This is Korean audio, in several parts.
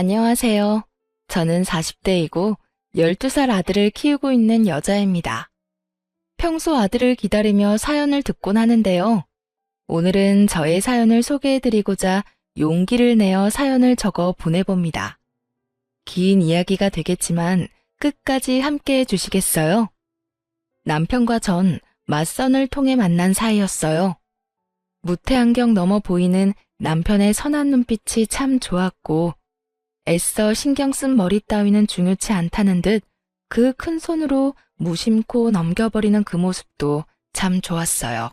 안녕하세요. 저는 40대이고 12살 아들을 키우고 있는 여자입니다. 평소 아들을 기다리며 사연을 듣곤 하는데요. 오늘은 저의 사연을 소개해드리고자 용기를 내어 사연을 적어 보내봅니다. 긴 이야기가 되겠지만 끝까지 함께 해주시겠어요? 남편과 전 맞선을 통해 만난 사이였어요. 무태안경 넘어 보이는 남편의 선한 눈빛이 참 좋았고 애써 신경 쓴 머리 따위는 중요치 않다는 듯 그 큰 손으로 무심코 넘겨버리는 그 모습도 참 좋았어요.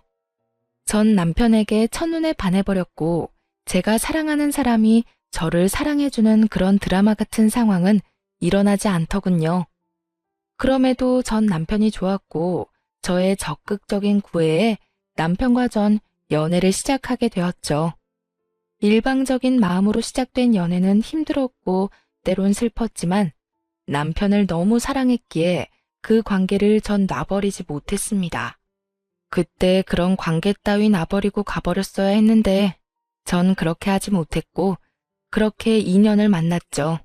전 남편에게 첫눈에 반해버렸고 제가 사랑하는 사람이 저를 사랑해주는 그런 드라마 같은 상황은 일어나지 않더군요. 그럼에도 전 남편이 좋았고 저의 적극적인 구애에 남편과 전 연애를 시작하게 되었죠. 일방적인 마음으로 시작된 연애는 힘들었고 때론 슬펐지만 남편을 너무 사랑했기에 그 관계를 전 놔버리지 못했습니다. 그때 그런 관계 따위 놔버리고 가버렸어야 했는데 전 그렇게 하지 못했고 그렇게 2년을 만났죠.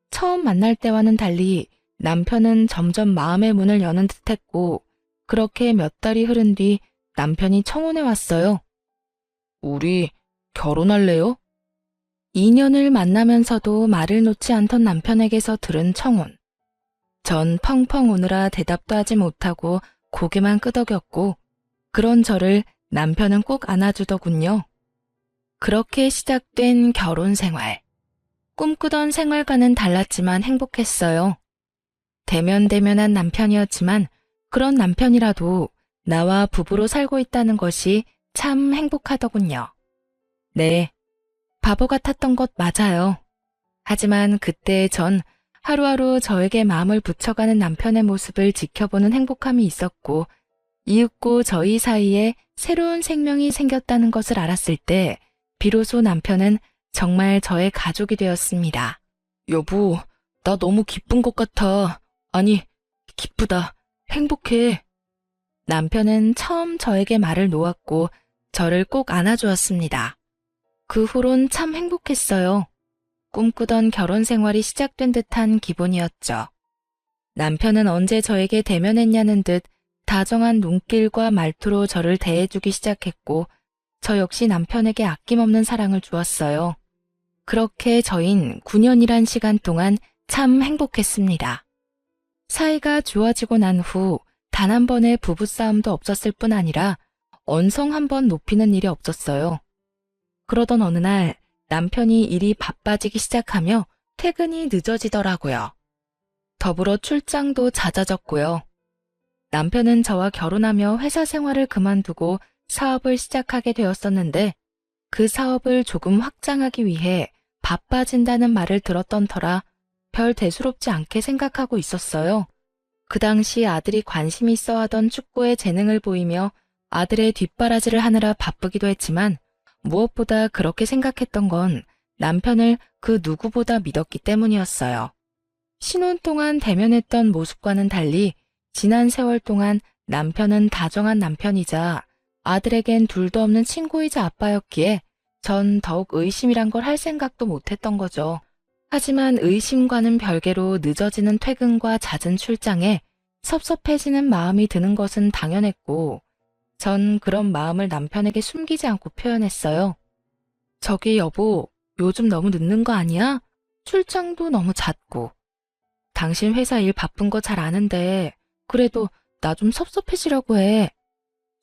처음 만날 때와는 달리 남편은 점점 마음의 문을 여는 듯했고 그렇게 몇 달이 흐른 뒤 남편이 청혼해 왔어요. 우리 결혼할래요? 2년을 만나면서도 말을 놓지 않던 남편에게서 들은 청혼. 전 펑펑 우느라 대답도 하지 못하고 고개만 끄덕였고 그런 저를 남편은 꼭 안아주더군요. 그렇게 시작된 결혼 생활. 꿈꾸던 생활과는 달랐지만 행복했어요. 대면대면한 남편이었지만 그런 남편이라도 나와 부부로 살고 있다는 것이 참 행복하더군요. 네, 바보 같았던 것 맞아요. 하지만 그때 전 하루하루 저에게 마음을 붙여가는 남편의 모습을 지켜보는 행복함이 있었고 이윽고 저희 사이에 새로운 생명이 생겼다는 것을 알았을 때 비로소 남편은 정말 저의 가족이 되었습니다. 여보, 나 너무 기쁜 것 같아. 아니, 기쁘다. 행복해. 남편은 처음 저에게 말을 놓았고 저를 꼭 안아주었습니다. 그 후론 참 행복했어요. 꿈꾸던 결혼 생활이 시작된 듯한 기분이었죠. 남편은 언제 저에게 대면했냐는 듯 다정한 눈길과 말투로 저를 대해주기 시작했고 저 역시 남편에게 아낌없는 사랑을 주었어요. 그렇게 저흰 9년이란 시간 동안 참 행복했습니다. 사이가 좋아지고 난 후 단 한 번의 부부싸움도 없었을 뿐 아니라 언성 한 번 높이는 일이 없었어요. 그러던 어느 날 남편이 일이 바빠지기 시작하며 퇴근이 늦어지더라고요. 더불어 출장도 잦아졌고요. 남편은 저와 결혼하며 회사 생활을 그만두고 사업을 시작하게 되었었는데 그 사업을 조금 확장하기 위해 바빠진다는 말을 들었던 터라 별 대수롭지 않게 생각하고 있었어요. 그 당시 아들이 관심 있어 하던 축구에 재능을 보이며 아들의 뒷바라지를 하느라 바쁘기도 했지만 무엇보다 그렇게 생각했던 건 남편을 그 누구보다 믿었기 때문이었어요. 신혼 동안 대면했던 모습과는 달리 지난 세월 동안 남편은 다정한 남편이자 아들에겐 둘도 없는 친구이자 아빠였기에 전 더욱 의심이란 걸 할 생각도 못했던 거죠. 하지만 의심과는 별개로 늦어지는 퇴근과 잦은 출장에 섭섭해지는 마음이 드는 것은 당연했고 전 그런 마음을 남편에게 숨기지 않고 표현했어요. 저기 여보, 요즘 너무 늦는 거 아니야? 출장도 너무 잦고. 당신 회사 일 바쁜 거 잘 아는데 그래도 나 좀 섭섭해지려고 해.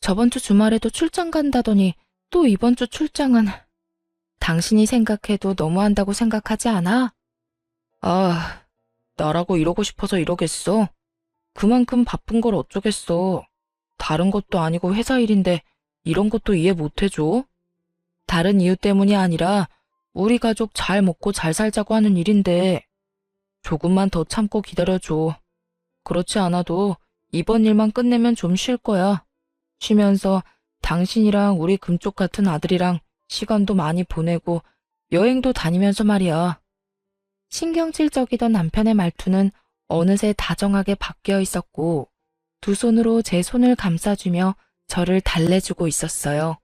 저번 주 주말에도 출장 간다더니 또 이번 주 출장은 당신이 생각해도 너무한다고 생각하지 않아? 아, 나라고 이러고 싶어서 이러겠어. 그만큼 바쁜 걸 어쩌겠어. 다른 것도 아니고 회사 일인데 이런 것도 이해 못 해줘? 다른 이유 때문이 아니라 우리 가족 잘 먹고 잘 살자고 하는 일인데 조금만 더 참고 기다려줘. 그렇지 않아도 이번 일만 끝내면 좀 쉴 거야. 쉬면서 당신이랑 우리 금쪽 같은 아들이랑 시간도 많이 보내고 여행도 다니면서 말이야. 신경질적이던 남편의 말투는 어느새 다정하게 바뀌어 있었고 두 손으로 제 손을 감싸주며 저를 달래주고 있었어요.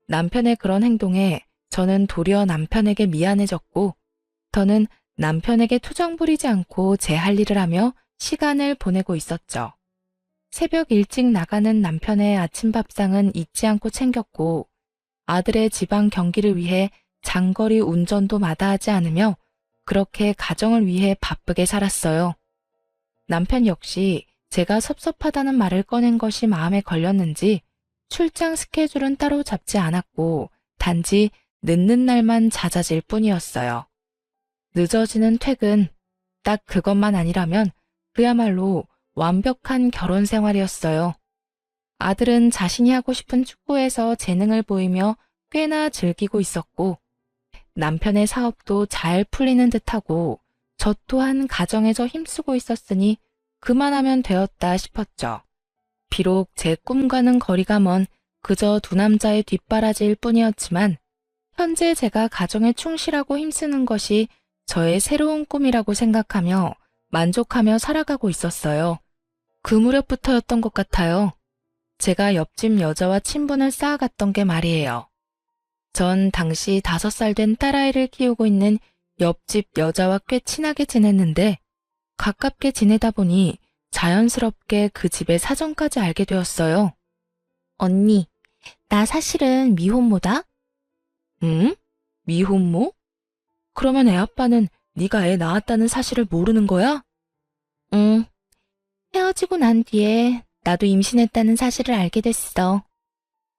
남편의 그런 행동에 저는 도리어 남편에게 미안해졌고 저는 남편에게 투정 부리지 않고 제 할 일을 하며 시간을 보내고 있었죠. 새벽 일찍 나가는 남편의 아침 밥상은 잊지 않고 챙겼고 아들의 지방 경기를 위해 장거리 운전도 마다하지 않으며 그렇게 가정을 위해 바쁘게 살았어요. 남편 역시 제가 섭섭하다는 말을 꺼낸 것이 마음에 걸렸는지 출장 스케줄은 따로 잡지 않았고 단지 늦는 날만 잦아질 뿐이었어요. 늦어지는 퇴근, 딱 그것만 아니라면 그야말로 완벽한 결혼 생활이었어요. 아들은 자신이 하고 싶은 축구에서 재능을 보이며 꽤나 즐기고 있었고 남편의 사업도 잘 풀리는 듯하고 저 또한 가정에서 힘쓰고 있었으니 그만하면 되었다 싶었죠. 비록 제 꿈과는 거리가 먼 그저 두 남자의 뒷바라지일 뿐이었지만 현재 제가 가정에 충실하고 힘쓰는 것이 저의 새로운 꿈이라고 생각하며 만족하며 살아가고 있었어요. 그 무렵부터였던 것 같아요. 제가 옆집 여자와 친분을 쌓아갔던 게 말이에요. 전 당시 5살 된 딸아이를 키우고 있는 옆집 여자와 꽤 친하게 지냈는데 가깝게 지내다 보니 자연스럽게 그 집의 사정까지 알게 되었어요. 언니, 나 사실은 미혼모다? 응? 미혼모? 그러면 애 아빠는 네가 애 낳았다는 사실을 모르는 거야? 응. 헤어지고 난 뒤에 나도 임신했다는 사실을 알게 됐어.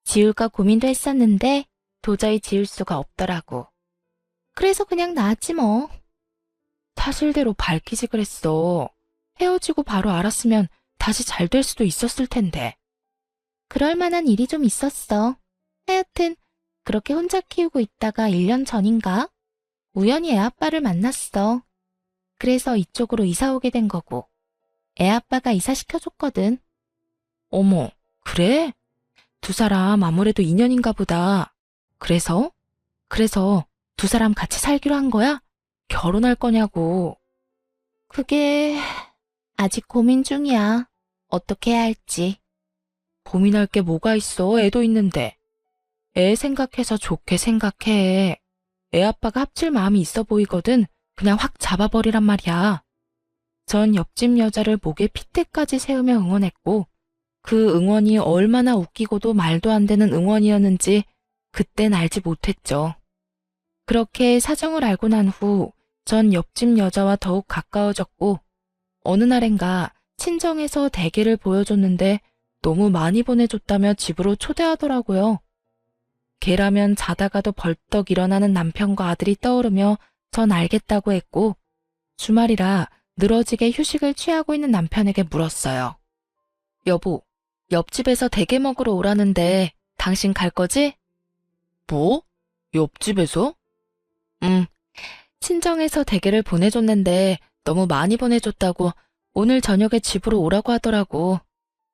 지울까 고민도 했었는데 도저히 지울 수가 없더라고. 그래서 그냥 낳았지 뭐. 사실대로 밝히지 그랬어. 헤어지고 바로 알았으면 다시 잘 될 수도 있었을 텐데. 그럴 만한 일이 좀 있었어. 하여튼 그렇게 혼자 키우고 있다가 1년 전인가? 우연히 애 아빠를 만났어. 그래서 이쪽으로 이사 오게 된 거고. 애 아빠가 이사시켜줬거든. 어머, 그래? 두 사람 아무래도 인연인가 보다. 그래서 두 사람 같이 살기로 한 거야? 결혼할 거냐고. 그게 아직 고민 중이야. 어떻게 해야 할지. 고민할 게 뭐가 있어? 애도 있는데. 애 생각해서 좋게 생각해. 애 아빠가 합칠 마음이 있어 보이거든. 그냥 확 잡아버리란 말이야. 전 옆집 여자를 목에 핏대까지 세우며 응원했고 그 응원이 얼마나 웃기고도 말도 안 되는 응원이었는지 그땐 알지 못했죠. 그렇게 사정을 알고 난 후 전 옆집 여자와 더욱 가까워졌고 어느 날엔가 친정에서 대게를 보여줬는데 너무 많이 보내줬다며 집으로 초대하더라고요. 걔라면 자다가도 벌떡 일어나는 남편과 아들이 떠오르며 전 알겠다고 했고 주말이라 늘어지게 휴식을 취하고 있는 남편에게 물었어요. 여보, 옆집에서 대게 먹으러 오라는데 당신 갈 거지? 뭐? 옆집에서? 친정에서 대게를 보내줬는데 너무 많이 보내줬다고 오늘 저녁에 집으로 오라고 하더라고.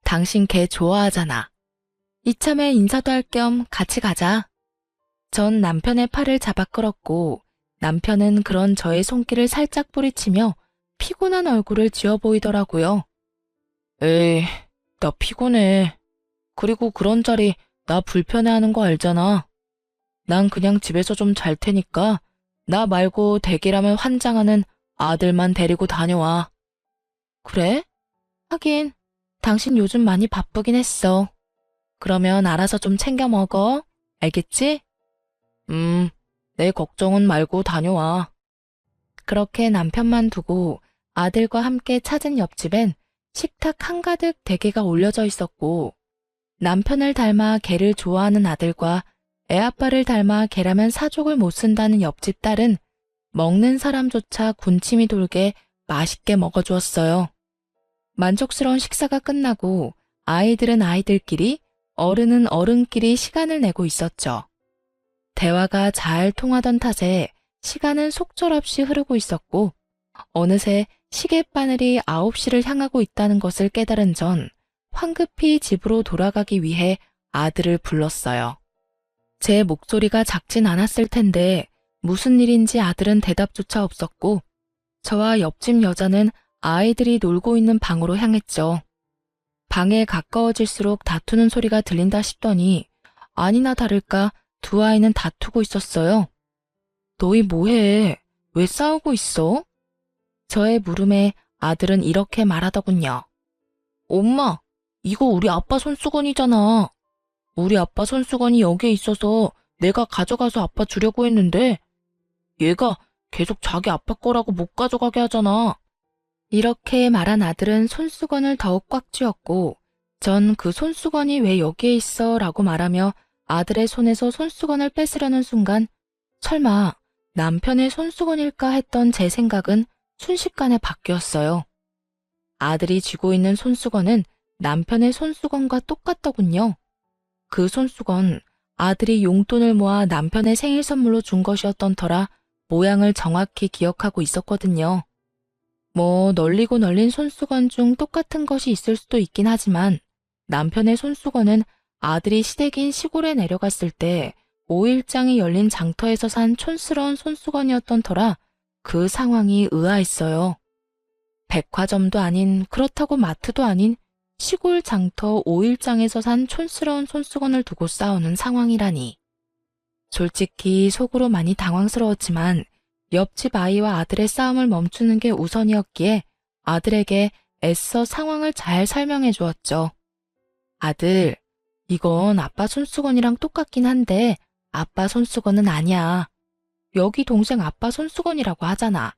당신 걔 좋아하잖아. 이참에 인사도 할 겸 같이 가자. 전 남편의 팔을 잡아 끌었고 남편은 그런 저의 손길을 살짝 뿌리치며 피곤한 얼굴을 지어 보이더라고요. 에이, 나 피곤해. 그리고 그런 자리 나 불편해하는 거 알잖아. 난 그냥 집에서 좀 잘 테니까 나 말고 대기라면 환장하는 아들만 데리고 다녀와. 그래? 하긴 당신 요즘 많이 바쁘긴 했어. 그러면 알아서 좀 챙겨 먹어. 알겠지? 내 걱정은 말고 다녀와. 그렇게 남편만 두고 아들과 함께 찾은 옆집엔 식탁 한가득 대게가 올려져 있었고 남편을 닮아 게를 좋아하는 아들과 애아빠를 닮아 게라면 사족을 못 쓴다는 옆집 딸은 먹는 사람조차 군침이 돌게 맛있게 먹어주었어요. 만족스러운 식사가 끝나고 아이들은 아이들끼리 어른은 어른끼리 시간을 내고 있었죠. 대화가 잘 통하던 탓에 시간은 속절없이 흐르고 있었고 어느새 시계바늘이 9시를 향하고 있다는 것을 깨달은 전 황급히 집으로 돌아가기 위해 아들을 불렀어요. 제 목소리가 작진 않았을 텐데 무슨 일인지 아들은 대답조차 없었고 저와 옆집 여자는 아이들이 놀고 있는 방으로 향했죠. 방에 가까워질수록 다투는 소리가 들린다 싶더니 아니나 다를까 두 아이는 다투고 있었어요. 너희 뭐해? 왜 싸우고 있어? 저의 물음에 아들은 이렇게 말하더군요. 엄마, 이거 우리 아빠 손수건이잖아. 우리 아빠 손수건이 여기에 있어서 내가 가져가서 아빠 주려고 했는데 얘가 계속 자기 아빠 거라고 못 가져가게 하잖아. 이렇게 말한 아들은 손수건을 더욱 꽉 쥐었고 전 그 손수건이 왜 여기에 있어? 라고 말하며 아들의 손에서 손수건을 뺏으려는 순간 설마 남편의 손수건일까 했던 제 생각은 순식간에 바뀌었어요. 아들이 쥐고 있는 손수건은 남편의 손수건과 똑같더군요. 그 손수건, 아들이 용돈을 모아 남편의 생일 선물로 준 것이었던 터라 모양을 정확히 기억하고 있었거든요. 뭐 널리고 널린 손수건 중 똑같은 것이 있을 수도 있긴 하지만 남편의 손수건은 아들이 시댁인 시골에 내려갔을 때 5일장이 열린 장터에서 산 촌스러운 손수건이었던 터라 그 상황이 의아했어요. 백화점도 아닌 그렇다고 마트도 아닌 시골 장터 5일장에서 산 촌스러운 손수건을 두고 싸우는 상황이라니. 솔직히 속으로 많이 당황스러웠지만 옆집 아이와 아들의 싸움을 멈추는 게 우선이었기에 아들에게 애써 상황을 잘 설명해 주었죠. 아들, 이건 아빠 손수건이랑 똑같긴 한데 아빠 손수건은 아니야. 여기 동생 아빠 손수건이라고 하잖아.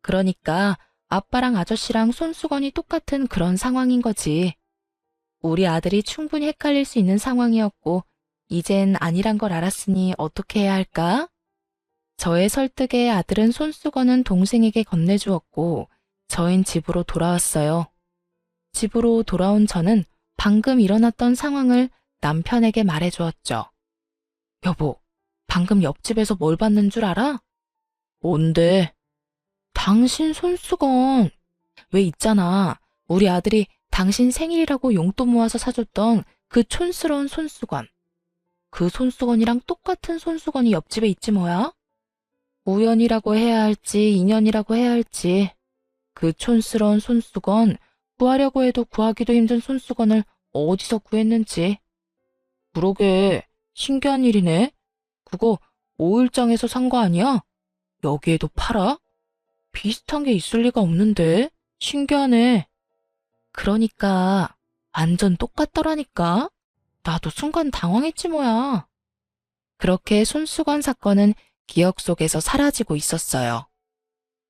그러니까 아빠랑 아저씨랑 손수건이 똑같은 그런 상황인 거지. 우리 아들이 충분히 헷갈릴 수 있는 상황이었고 이젠 아니란 걸 알았으니 어떻게 해야 할까? 저의 설득에 아들은 손수건은 동생에게 건네주었고 저흰 집으로 돌아왔어요. 집으로 돌아온 저는 방금 일어났던 상황을 남편에게 말해주었죠. 여보, 방금 옆집에서 뭘 봤는 줄 알아? 뭔데? 당신 손수건. 왜 있잖아. 우리 아들이 당신 생일이라고 용돈 모아서 사줬던 그 촌스러운 손수건. 그 손수건이랑 똑같은 손수건이 옆집에 있지 뭐야? 우연이라고 해야 할지 인연이라고 해야 할지 그 촌스러운 손수건 구하려고 해도 구하기도 힘든 손수건을 어디서 구했는지. 그러게 신기한 일이네. 그거 5일장에서 산 거 아니야? 여기에도 팔아? 비슷한 게 있을 리가 없는데. 신기하네. 그러니까 완전 똑같더라니까. 나도 순간 당황했지 뭐야. 그렇게 손수건 사건은 기억 속에서 사라지고 있었어요.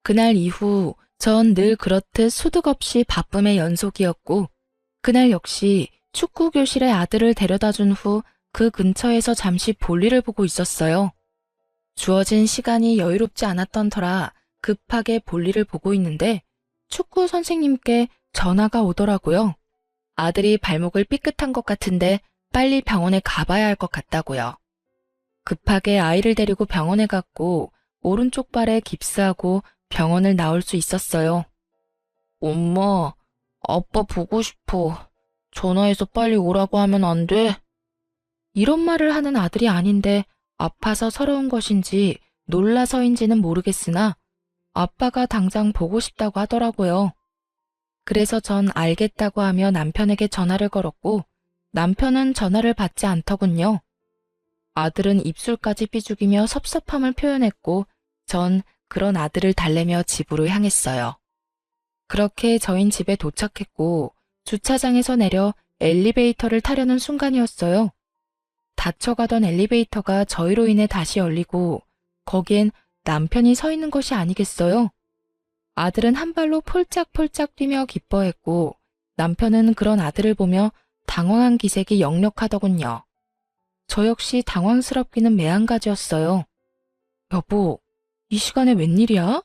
그날 이후 전 늘 그렇듯 소득 없이 바쁨의 연속이었고 그날 역시 축구 교실에 아들을 데려다 준 후 그 근처에서 잠시 볼일을 보고 있었어요. 주어진 시간이 여유롭지 않았던 터라 급하게 볼일을 보고 있는데 축구 선생님께 전화가 오더라고요. 아들이 발목을 삐끗한 것 같은데 빨리 병원에 가봐야 할 것 같다고요. 급하게 아이를 데리고 병원에 갔고 오른쪽 발에 깁스하고 병원을 나올 수 있었어요. 엄마, 아빠 보고 싶어. 전화해서 빨리 오라고 하면 안 돼? 이런 말을 하는 아들이 아닌데 아파서 서러운 것인지 놀라서인지는 모르겠으나 아빠가 당장 보고 싶다고 하더라고요. 그래서 전 알겠다고 하며 남편에게 전화를 걸었고 남편은 전화를 받지 않더군요. 아들은 입술까지 삐죽이며 섭섭함을 표현했고 전 그런 아들을 달래며 집으로 향했어요. 그렇게 저흰 집에 도착했고 주차장에서 내려 엘리베이터를 타려는 순간이었어요. 닫혀가던 엘리베이터가 저희로 인해 다시 열리고 거기엔 남편이 서 있는 것이 아니겠어요? 아들은 한 발로 폴짝폴짝 뛰며 기뻐했고 남편은 그런 아들을 보며 당황한 기색이 역력하더군요. 저 역시 당황스럽기는 매한가지였어요. 여보, 이 시간에 웬일이야?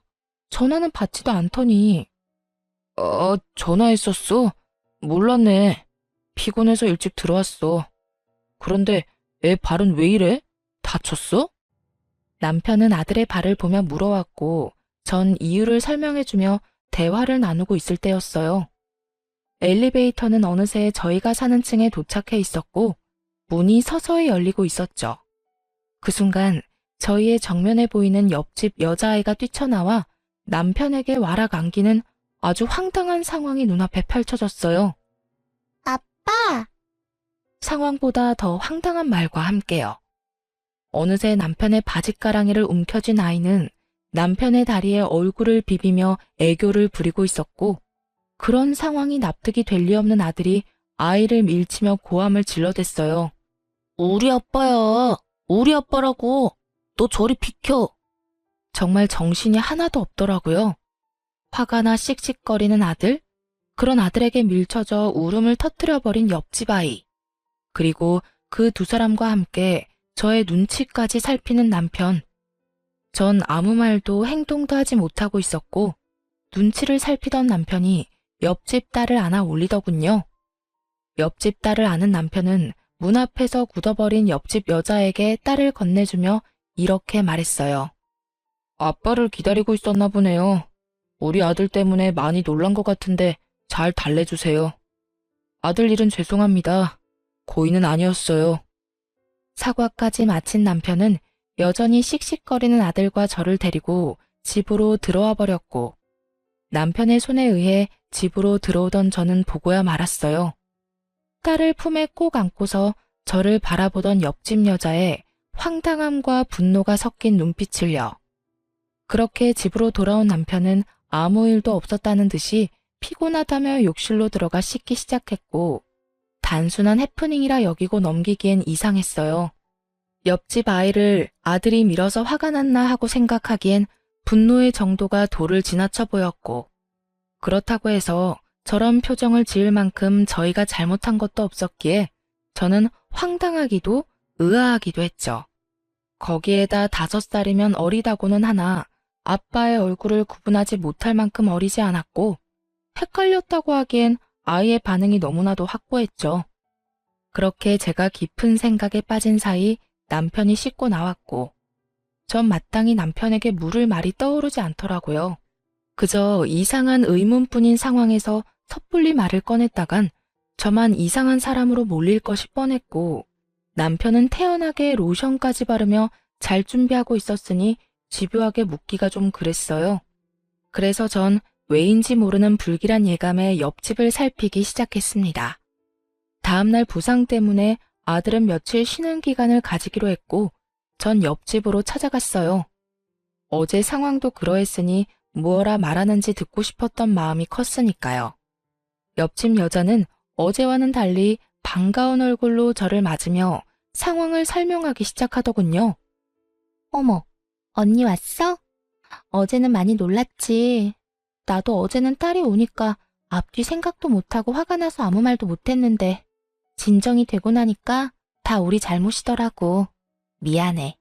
전화는 받지도 않더니. 전화했었어? 몰랐네. 피곤해서 일찍 들어왔어. 그런데 애 발은 왜 이래? 다쳤어? 남편은 아들의 발을 보며 물어왔고 전 이유를 설명해주며 대화를 나누고 있을 때였어요. 엘리베이터는 어느새 저희가 사는 층에 도착해 있었고 문이 서서히 열리고 있었죠. 그 순간 저희의 정면에 보이는 옆집 여자아이가 뛰쳐나와 남편에게 와락 안기는 아주 황당한 상황이 눈앞에 펼쳐졌어요. 아빠! 상황보다 더 황당한 말과 함께요. 어느새 남편의 바짓가랑이를 움켜쥔 아이는 남편의 다리에 얼굴을 비비며 애교를 부리고 있었고, 그런 상황이 납득이 될 리 없는 아들이 아이를 밀치며 고함을 질러댔어요. 우리 아빠야. 우리 아빠라고. 너 저리 비켜. 정말 정신이 하나도 없더라고요. 화가 나 씩씩거리는 아들, 그런 아들에게 밀쳐져 울음을 터뜨려버린 옆집 아이, 그리고 그 두 사람과 함께 저의 눈치까지 살피는 남편. 전 아무 말도 행동도 하지 못하고 있었고 눈치를 살피던 남편이 옆집 딸을 안아 올리더군요. 옆집 딸을 안은 남편은 문 앞에서 굳어버린 옆집 여자에게 딸을 건네주며 이렇게 말했어요. 아빠를 기다리고 있었나 보네요. 우리 아들 때문에 많이 놀란 것 같은데 잘 달래주세요. 아들 일은 죄송합니다. 고의는 아니었어요. 사과까지 마친 남편은 여전히 씩씩거리는 아들과 저를 데리고 집으로 들어와 버렸고, 남편의 손에 의해 집으로 들어오던 저는 보고야 말았어요. 딸을 품에 꼭 안고서 저를 바라보던 옆집 여자의 황당함과 분노가 섞인 눈빛을요. 그렇게 집으로 돌아온 남편은 아무 일도 없었다는 듯이 피곤하다며 욕실로 들어가 씻기 시작했고, 단순한 해프닝이라 여기고 넘기기엔 이상했어요. 옆집 아이를 아들이 밀어서 화가 났나 하고 생각하기엔 분노의 정도가 도를 지나쳐 보였고, 그렇다고 해서 저런 표정을 지을 만큼 저희가 잘못한 것도 없었기에 저는 황당하기도 의아하기도 했죠. 거기에다 5살이면 어리다고는 하나 아빠의 얼굴을 구분하지 못할 만큼 어리지 않았고, 헷갈렸다고 하기엔 아이의 반응이 너무나도 확고했죠. 그렇게 제가 깊은 생각에 빠진 사이 남편이 씻고 나왔고, 전 마땅히 남편에게 물을 말이 떠오르지 않더라고요. 그저 이상한 의문뿐인 상황에서 섣불리 말을 꺼냈다간 저만 이상한 사람으로 몰릴 것이 뻔했고, 남편은 태연하게 로션까지 바르며 잘 준비하고 있었으니 집요하게 묻기가 좀 그랬어요. 그래서 전 왜인지 모르는 불길한 예감에 옆집을 살피기 시작했습니다. 다음날 부상 때문에 아들은 며칠 쉬는 기간을 가지기로 했고, 전 옆집으로 찾아갔어요. 어제 상황도 그러했으니 무엇라 말하는지 듣고 싶었던 마음이 컸으니까요. 옆집 여자는 어제와는 달리 반가운 얼굴로 저를 맞으며 상황을 설명하기 시작하더군요. 어머, 언니 왔어? 어제는 많이 놀랐지. 나도 어제는 딸이 오니까 앞뒤 생각도 못하고 화가 나서 아무 말도 못했는데 진정이 되고 나니까 다 우리 잘못이더라고. 미안해.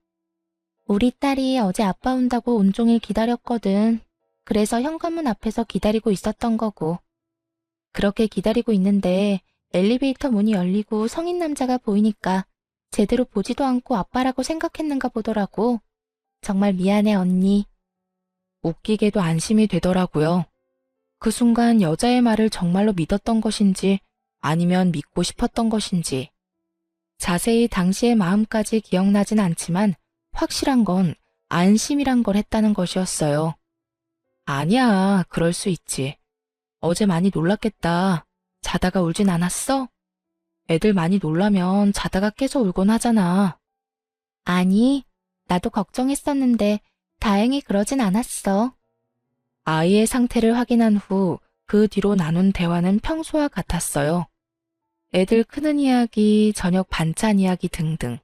우리 딸이 어제 아빠 온다고 온종일 기다렸거든. 그래서 현관문 앞에서 기다리고 있었던 거고. 그렇게 기다리고 있는데 엘리베이터 문이 열리고 성인 남자가 보이니까 제대로 보지도 않고 아빠라고 생각했는가 보더라고. 정말 미안해, 언니. 웃기게도 안심이 되더라고요. 그 순간 여자의 말을 정말로 믿었던 것인지 아니면 믿고 싶었던 것인지. 자세히 당시의 마음까지 기억나진 않지만 확실한 건 안심이란 걸 했다는 것이었어요. 아니야, 그럴 수 있지. 어제 많이 놀랐겠다. 자다가 울진 않았어? 애들 많이 놀라면 자다가 깨서 울곤 하잖아. 아니, 나도 걱정했었는데 다행히 그러진 않았어. 아이의 상태를 확인한 후 그 뒤로 나눈 대화는 평소와 같았어요. 애들 크는 이야기, 저녁 반찬 이야기 등등.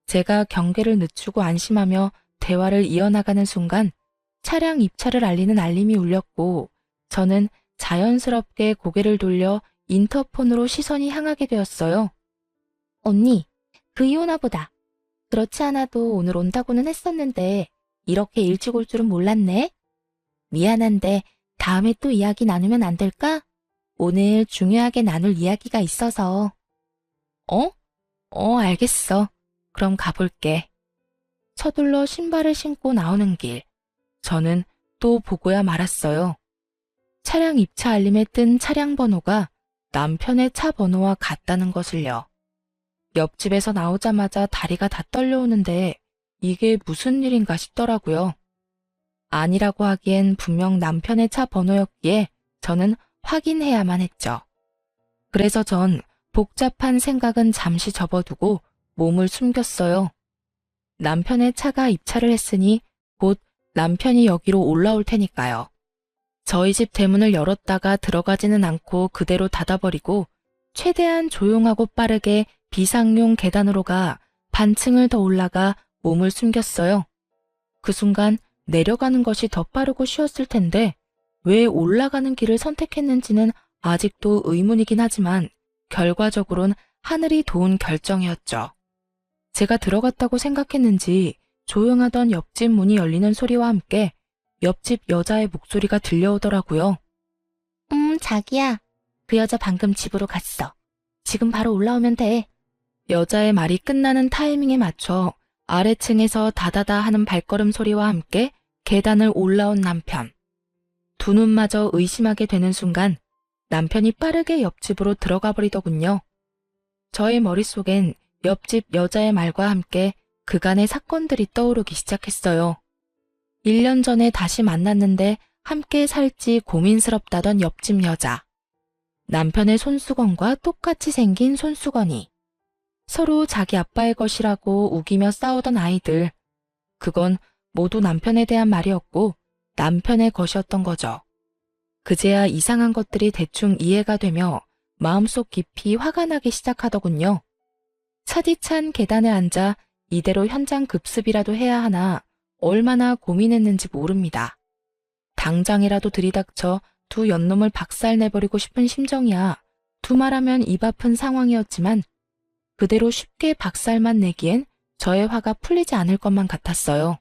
제가 경계를 늦추고 안심하며 대화를 이어나가는 순간 차량 입차를 알리는 알림이 울렸고, 저는 자연스럽게 고개를 돌려 인터폰으로 시선이 향하게 되었어요. 언니, 그이 오나 보다. 그렇지 않아도 오늘 온다고는 했었는데 이렇게 일찍 올 줄은 몰랐네. 미안한데 다음에 또 이야기 나누면 안 될까? 오늘 중요하게 나눌 이야기가 있어서. 알겠어. 그럼 가볼게. 서둘러 신발을 신고 나오는 길. 저는 또 보고야 말았어요. 차량 입차 알림에 뜬 차량 번호가 남편의 차 번호와 같다는 것을요. 옆집에서 나오자마자 다리가 다 떨려오는데 이게 무슨 일인가 싶더라고요. 아니라고 하기엔 분명 남편의 차 번호였기에 저는 확인해야만 했죠. 그래서 전 복잡한 생각은 잠시 접어두고 몸을 숨겼어요. 남편의 차가 입차를 했으니 곧 남편이 여기로 올라올 테니까요. 저희 집 대문을 열었다가 들어가지는 않고 그대로 닫아버리고 최대한 조용하고 빠르게 비상용 계단으로 가 반층을 더 올라가 몸을 숨겼어요. 그 순간 내려가는 것이 더 빠르고 쉬웠을 텐데 왜 올라가는 길을 선택했는지는 아직도 의문이긴 하지만 결과적으로는 하늘이 도운 결정이었죠. 제가 들어갔다고 생각했는지 조용하던 옆집 문이 열리는 소리와 함께 옆집 여자의 목소리가 들려오더라고요. 자기야. 그 여자 방금 집으로 갔어. 지금 바로 올라오면 돼. 여자의 말이 끝나는 타이밍에 맞춰 아래층에서 다다다 하는 발걸음 소리와 함께 계단을 올라온 남편. 두 눈마저 의심하게 되는 순간 남편이 빠르게 옆집으로 들어가 버리더군요. 저의 머릿속엔 옆집 여자의 말과 함께 그간의 사건들이 떠오르기 시작했어요. 1년 전에 다시 만났는데 함께 살지 고민스럽다던 옆집 여자. 남편의 손수건과 똑같이 생긴 손수건이. 서로 자기 아빠의 것이라고 우기며 싸우던 아이들. 그건 모두 남편에 대한 말이었고 남편의 것이었던 거죠. 그제야 이상한 것들이 대충 이해가 되며 마음속 깊이 화가 나기 시작하더군요. 차디찬 계단에 앉아 이대로 현장 급습이라도 해야 하나 얼마나 고민했는지 모릅니다. 당장이라도 들이닥쳐 두 연놈을 박살내버리고 싶은 심정이야 두말하면 입 아픈 상황이었지만 그대로 쉽게 박살만 내기엔 저의 화가 풀리지 않을 것만 같았어요.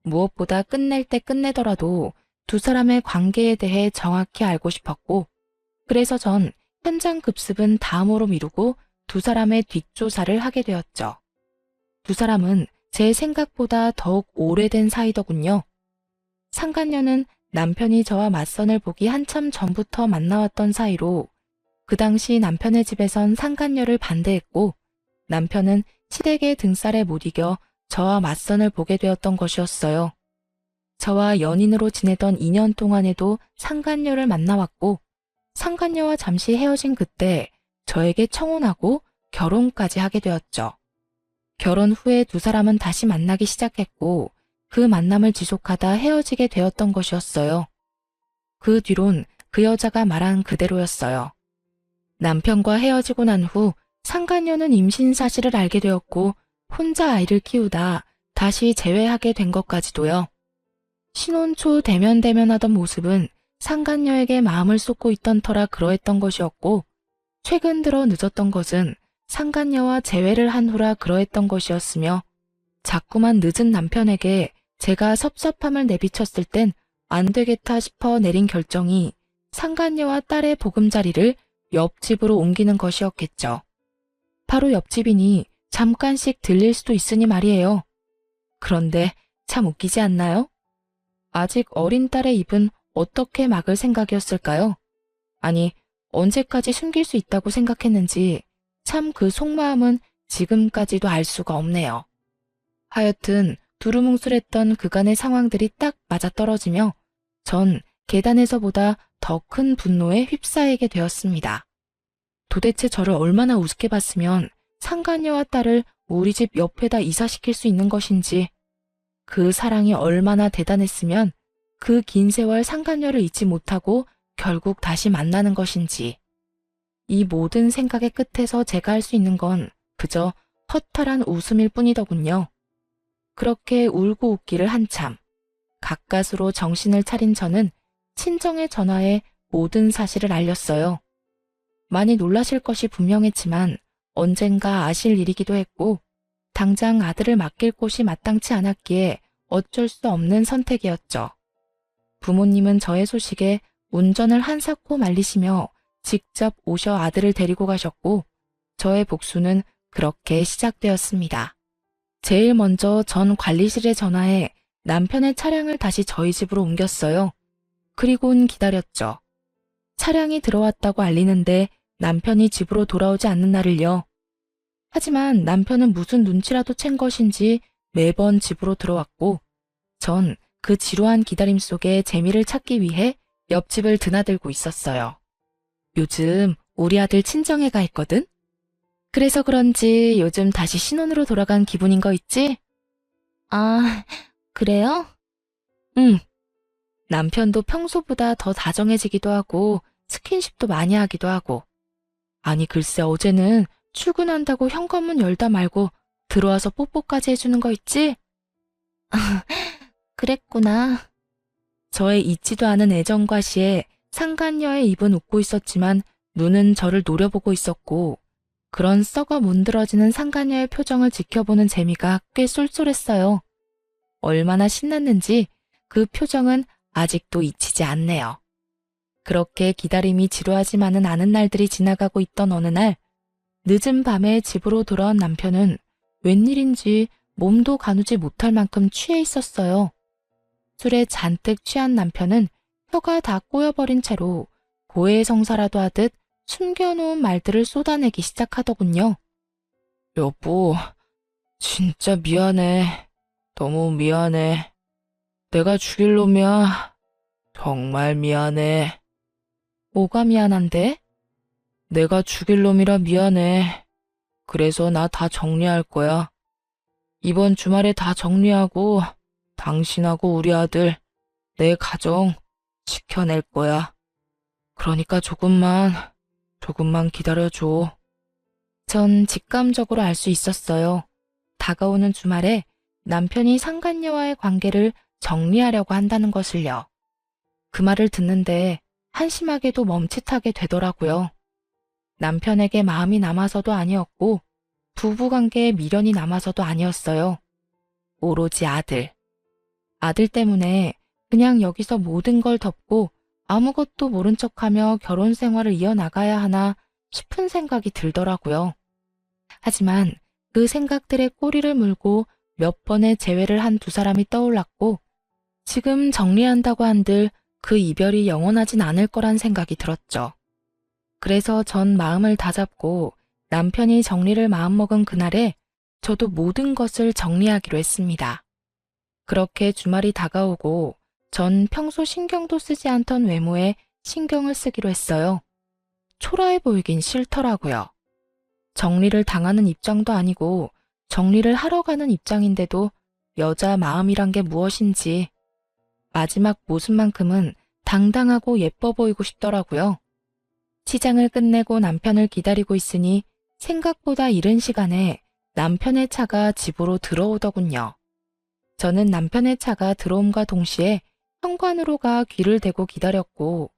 무엇보다 끝낼 때 끝내더라도 두 사람의 관계에 대해 정확히 알고 싶었고 그래서 전 현장 급습은 다음으로 미루고 두 사람의 뒷조사를 하게 되었죠. 두 사람은 제 생각보다 더욱 오래된 사이더군요. 상간녀는 남편이 저와 맞선을 보기 한참 전부터 만나왔던 사이로 그 당시 남편의 집에선 상간녀를 반대했고 남편은 시댁의 등살에 못 이겨 저와 맞선을 보게 되었던 것이었어요. 저와 연인으로 지내던 2년 동안에도 상간녀를 만나왔고 상간녀와 잠시 헤어진 그때 저에게 청혼하고 결혼까지 하게 되었죠. 결혼 후에 두 사람은 다시 만나기 시작했고 그 만남을 지속하다 헤어지게 되었던 것이었어요. 그 뒤론 그 여자가 말한 그대로였어요. 남편과 헤어지고 난 후 상간녀는 임신 사실을 알게 되었고 혼자 아이를 키우다 다시 재회하게 된 것까지도요. 신혼 초 대면대면하던 모습은 상간녀에게 마음을 쏟고 있던 터라 그러했던 것이었고 최근 들어 늦었던 것은 상간녀와 재회를 한 후라 그러했던 것이었으며 자꾸만 늦은 남편에게 제가 섭섭함을 내비쳤을 땐 안 되겠다 싶어 내린 결정이 상간녀와 딸의 보금자리를 옆집으로 옮기는 것이었겠죠. 바로 옆집이니 잠깐씩 들릴 수도 있으니 말이에요. 그런데 참 웃기지 않나요? 아직 어린 딸의 입은 어떻게 막을 생각이었을까요? 아니, 언제까지 숨길 수 있다고 생각했는지 참 그 속마음은 지금까지도 알 수가 없네요. 하여튼 두루뭉술했던 그간의 상황들이 딱 맞아떨어지며 전 계단에서보다 더 큰 분노에 휩싸이게 되었습니다. 도대체 저를 얼마나 우습게 봤으면 상간녀와 딸을 우리 집 옆에다 이사시킬 수 있는 것인지, 그 사랑이 얼마나 대단했으면 그 긴 세월 상간녀를 잊지 못하고 결국 다시 만나는 것인지. 이 모든 생각의 끝에서 제가 할 수 있는 건 그저 허탈한 웃음일 뿐이더군요. 그렇게 울고 웃기를 한참. 가까스로 정신을 차린 저는 친정의 전화에 모든 사실을 알렸어요. 많이 놀라실 것이 분명했지만 언젠가 아실 일이기도 했고 당장 아들을 맡길 곳이 마땅치 않았기에 어쩔 수 없는 선택이었죠. 부모님은 저의 소식에 운전을 한사코 말리시며 직접 오셔 아들을 데리고 가셨고 저의 복수는 그렇게 시작되었습니다. 제일 먼저 전 관리실에 전화해 남편의 차량을 다시 저희 집으로 옮겼어요. 그리고는 기다렸죠. 차량이 들어왔다고 알리는데 남편이 집으로 돌아오지 않는 날을요. 하지만 남편은 무슨 눈치라도 챈 것인지 매번 집으로 들어왔고 전 그 지루한 기다림 속에 재미를 찾기 위해 옆집을 드나들고 있었어요. 요즘 우리 아들 친정에 가 있거든? 그래서 그런지 요즘 다시 신혼으로 돌아간 기분인 거 있지? 아, 그래요? 응. 남편도 평소보다 더 다정해지기도 하고 스킨십도 많이 하기도 하고. 아니 글쎄 어제는 출근한다고 현관문 열다 말고 들어와서 뽀뽀까지 해주는 거 있지? 그랬구나. 저의 잊지도 않은 애정과 시에 상간녀의 입은 웃고 있었지만 눈은 저를 노려보고 있었고 그런 썩어 문드러지는 상간녀의 표정을 지켜보는 재미가 꽤 쏠쏠했어요. 얼마나 신났는지 그 표정은 아직도 잊히지 않네요. 그렇게 기다림이 지루하지만은 않은 날들이 지나가고 있던 어느 날 늦은 밤에 집으로 돌아온 남편은 웬일인지 몸도 가누지 못할 만큼 취해 있었어요. 술에 잔뜩 취한 남편은 혀가 다 꼬여버린 채로 고해성사라도 하듯 숨겨놓은 말들을 쏟아내기 시작하더군요. 여보, 진짜 미안해. 너무 미안해. 내가 죽일 놈이야. 정말 미안해. 뭐가 미안한데? 내가 죽일 놈이라 미안해. 그래서 나 다 정리할 거야. 이번 주말에 다 정리하고 당신하고 우리 아들, 내 가정 지켜낼 거야. 그러니까 조금만 기다려줘. 전 직감적으로 알 수 있었어요. 다가오는 주말에 남편이 상간녀와의 관계를 정리하려고 한다는 것을요. 그 말을 듣는데 한심하게도 멈칫하게 되더라고요. 남편에게 마음이 남아서도 아니었고 부부관계에 미련이 남아서도 아니었어요. 오로지 아들. 아들 때문에 그냥 여기서 모든 걸 덮고 아무것도 모른 척하며 결혼 생활을 이어나가야 하나 싶은 생각이 들더라고요. 하지만 그 생각들의 꼬리를 물고 몇 번의 재회를 한 두 사람이 떠올랐고 지금 정리한다고 한들 그 이별이 영원하진 않을 거란 생각이 들었죠. 그래서 전 마음을 다잡고 남편이 정리를 마음먹은 그날에 저도 모든 것을 정리하기로 했습니다. 그렇게 주말이 다가오고 전 평소 신경도 쓰지 않던 외모에 신경을 쓰기로 했어요. 초라해 보이긴 싫더라고요. 정리를 당하는 입장도 아니고 정리를 하러 가는 입장인데도 여자 마음이란 게 무엇인지 마지막 모습만큼은 당당하고 예뻐 보이고 싶더라고요. 시장을 끝내고 남편을 기다리고 있으니 생각보다 이른 시간에 남편의 차가 집으로 들어오더군요. 저는 남편의 차가 들어옴과 동시에 현관으로 가 귀를 대고 기다렸고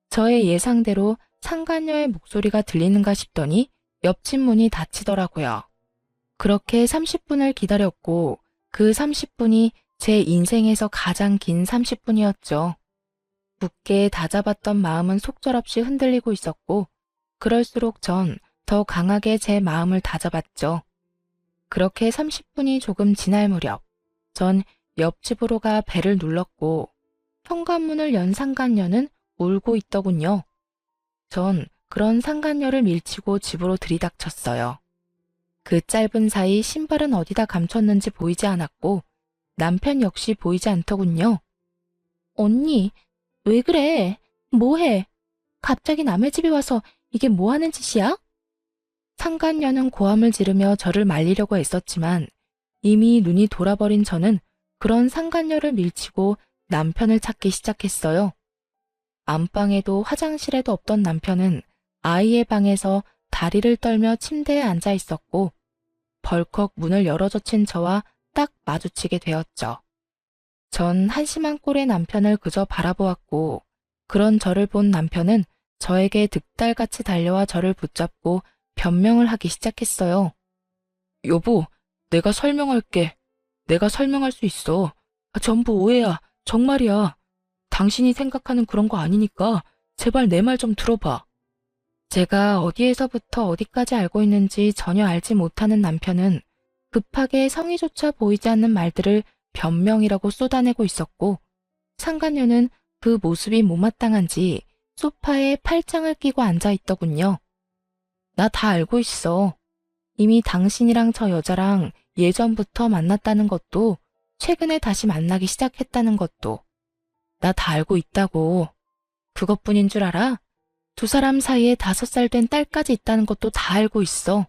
저의 예상대로 상간녀의 목소리가 들리는가 싶더니 옆집 문이 닫히더라고요. 그렇게 30분을 기다렸고 그 30분이 제 인생에서 가장 긴 30분이었죠. 굳게 다잡았던 마음은 속절없이 흔들리고 있었고 그럴수록 전 더 강하게 제 마음을 다잡았죠. 그렇게 30분이 조금 지날 무렵 전 옆집으로 가 벨을 눌렀고 현관문을 연 상간녀는 울고 있더군요. 전 그런 상간녀를 밀치고 집으로 들이닥쳤어요. 그 짧은 사이 신발은 어디다 감췄는지 보이지 않았고 남편 역시 보이지 않더군요. 언니, 왜 그래? 뭐해? 갑자기 남의 집에 와서 이게 뭐 하는 짓이야? 상간녀는 고함을 지르며 저를 말리려고 애썼지만 이미 눈이 돌아버린 저는 그런 상간녀를 밀치고 남편을 찾기 시작했어요. 안방에도 화장실에도 없던 남편은 아이의 방에서 다리를 떨며 침대에 앉아 있었고 벌컥 문을 열어젖힌 저와 딱 마주치게 되었죠. 전 한심한 꼴의 남편을 그저 바라보았고 그런 저를 본 남편은 저에게 득달같이 달려와 저를 붙잡고 변명을 하기 시작했어요. 여보, 내가 설명할게. 내가 설명할 수 있어. 전부 오해야. 정말이야. 당신이 생각하는 그런 거 아니니까 제발 내 말 좀 들어봐. 제가 어디에서부터 어디까지 알고 있는지 전혀 알지 못하는 남편은 급하게 성의조차 보이지 않는 말들을 변명이라고 쏟아내고 있었고 상간녀는 그 모습이 못마땅한지 소파에 팔짱을 끼고 앉아 있더군요. 나 다 알고 있어. 이미 당신이랑 저 여자랑 예전부터 만났다는 것도 최근에 다시 만나기 시작했다는 것도 나 다 알고 있다고. 그것뿐인 줄 알아? 두 사람 사이에 5살 된 딸까지 있다는 것도 다 알고 있어.